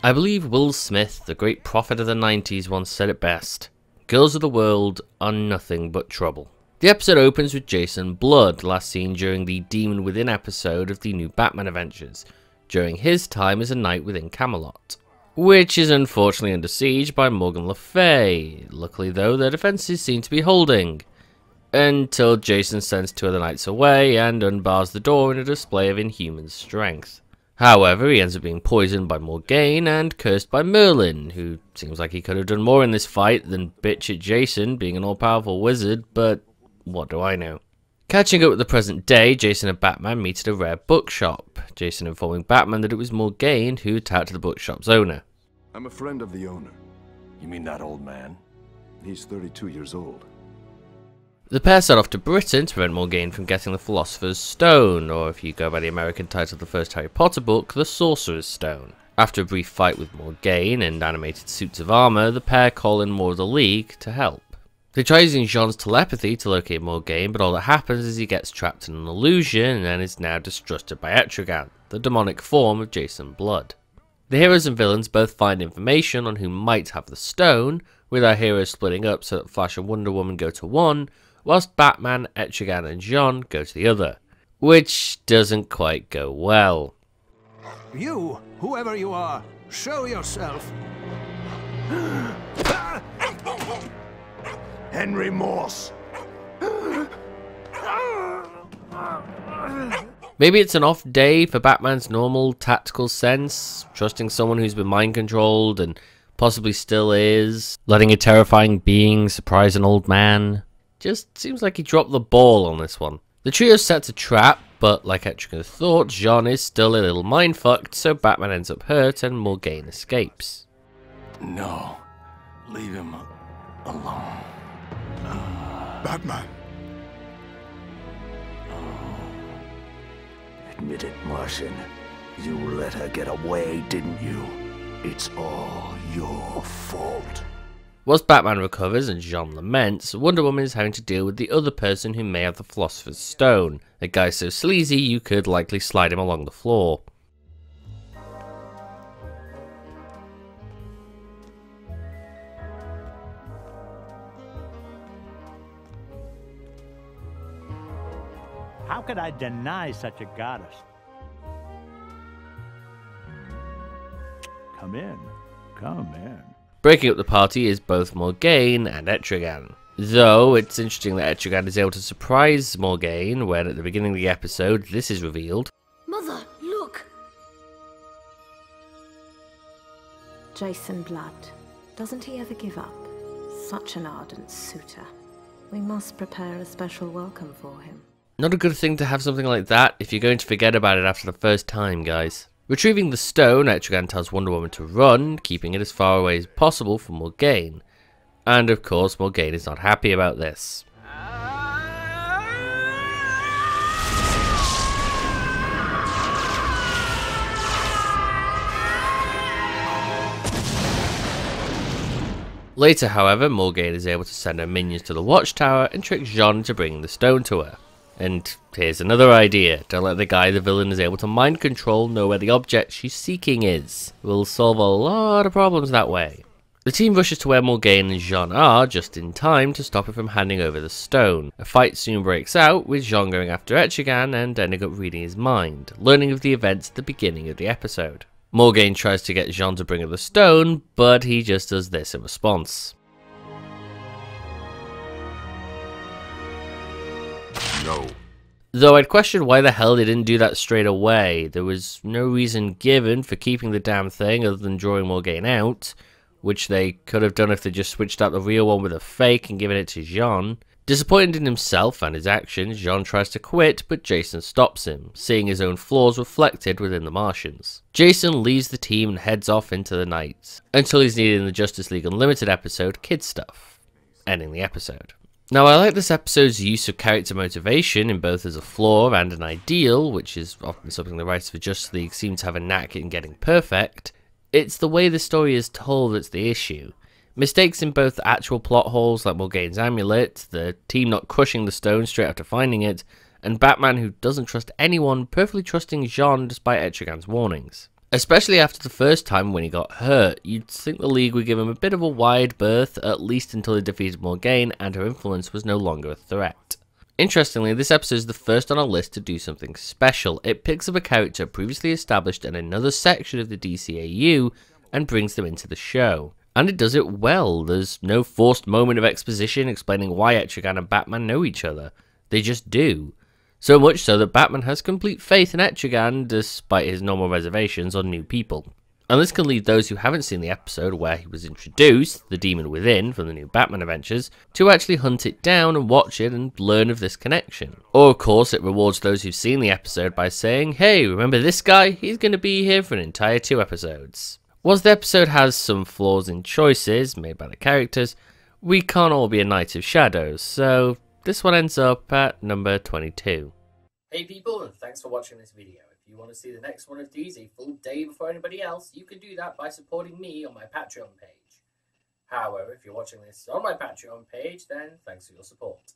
I believe Will Smith, the great prophet of the 90s, once said it best: girls of the world are nothing but trouble. The episode opens with Jason Blood, last seen during the Demon Within episode of the new Batman Adventures, during his time as a knight within Camelot, which is unfortunately under siege by Morgan Le Fay. Luckily though, their defences seem to be holding, until Jason sends two other knights away and unbars the door in a display of inhuman strength. However, he ends up being poisoned by Morgaine and cursed by Merlin, who seems like he could have done more in this fight than bitch at Jason being an all-powerful wizard, but what do I know. Catching up with the present day, Jason and Batman meet at a rare bookshop, Jason informing Batman that it was Morgaine who attacked the bookshop's owner. I'm a friend of the owner. You mean that old man? He's 32 years old. The pair set off to Britain to prevent Morgaine from getting the Philosopher's Stone, or if you go by the American title of the first Harry Potter book, the Sorcerer's Stone. After a brief fight with Morgaine and animated suits of armour, the pair call in more of the League to help. They try using Jean's telepathy to locate Morgaine, but all that happens is he gets trapped in an illusion and is now distrusted by Etrigan, the demonic form of Jason Blood. The heroes and villains both find information on who might have the stone, with our heroes splitting up so that Flash and Wonder Woman go to one, whilst Batman, Etrigan and Jean go to the other, which doesn't quite go well. You, whoever you are, show yourself. Henry Morse. Maybe it's an off day for Batman's normal tactical sense, trusting someone who's been mind controlled and possibly still is, letting a terrifying being surprise an old man. Just seems like he dropped the ball on this one. The trio sets a trap, but like Etrigan thought, Jean is still a little mind-fucked, so Batman ends up hurt and Morgaine escapes. No, leave him alone. Batman. Admit it, Martian. You let her get away, didn't you? It's all your fault. Whilst Batman recovers and Jean laments, Wonder Woman is having to deal with the other person who may have the Philosopher's Stone, a guy so sleazy you could likely slide him along the floor. How could I deny such a goddess? Come in. Come in. Breaking up the party is both Morgaine and Etrigan. Though, it's interesting that Etrigan is able to surprise Morgaine when at the beginning of the episode this is revealed. Mother, look! Jason Blood. Doesn't he ever give up? Such an ardent suitor. We must prepare a special welcome for him. Not a good thing to have something like that if you're going to forget about it after the first time, guys. Retrieving the stone, Etrigan tells Wonder Woman to run, keeping it as far away as possible from Morgaine. And of course, Morgaine is not happy about this. Later, however, Morgaine is able to send her minions to the watchtower and trick Jean into bringing the stone to her. And here's another idea: don't let the guy the villain is able to mind control know where the object she's seeking is. We'll solve a lot of problems that way. The team rushes to where Morgaine and Jean are, just in time to stop her from handing over the stone. A fight soon breaks out, with Jean going after Etrigan and ending up reading his mind, learning of the events at the beginning of the episode. Morgaine tries to get Jean to bring her the stone, but he just does this in response. No. Though I'd question why the hell they didn't do that straight away. There was no reason given for keeping the damn thing other than drawing Morgaine out, which they could have done if they just switched out the real one with a fake and given it to Jean. Disappointed in himself and his actions, Jean tries to quit, but Jason stops him, seeing his own flaws reflected within the Martians. Jason leaves the team and heads off into the night, until he's needed in the Justice League Unlimited episode, Kid Stuff, ending the episode. Now, I like this episode's use of character motivation in both as a flaw and an ideal, which is often something the writers for Justice League seem to have a knack in getting perfect. It's the way the story is told that's the issue. Mistakes in both actual plot holes like Morgaine's amulet, the team not crushing the stone straight after finding it, and Batman who doesn't trust anyone perfectly trusting Jean despite Etrigan's warnings. Especially after the first time when he got hurt, you'd think the League would give him a bit of a wide berth, at least until he defeated Morgaine and her influence was no longer a threat. Interestingly, this episode is the first on our list to do something special. It picks up a character previously established in another section of the DCAU and brings them into the show. And it does it well. There's no forced moment of exposition explaining why Etrigan and Batman know each other. They just do. So much so that Batman has complete faith in Etrigan despite his normal reservations on new people. And this can lead those who haven't seen the episode where he was introduced, the Demon Within, from the new Batman adventures, to actually hunt it down and watch it and learn of this connection. Or of course it rewards those who've seen the episode by saying, hey, remember this guy? He's going to be here for an entire 2 episodes. Whilst the episode has some flaws in choices made by the characters, we can't all be a Knight of Shadows, so this one ends up at number 22. Hey people, and thanks for watching this video. If you want to see the next one of these a full day before anybody else, you can do that by supporting me on my Patreon page. However, if you're watching this on my Patreon page, then thanks for your support.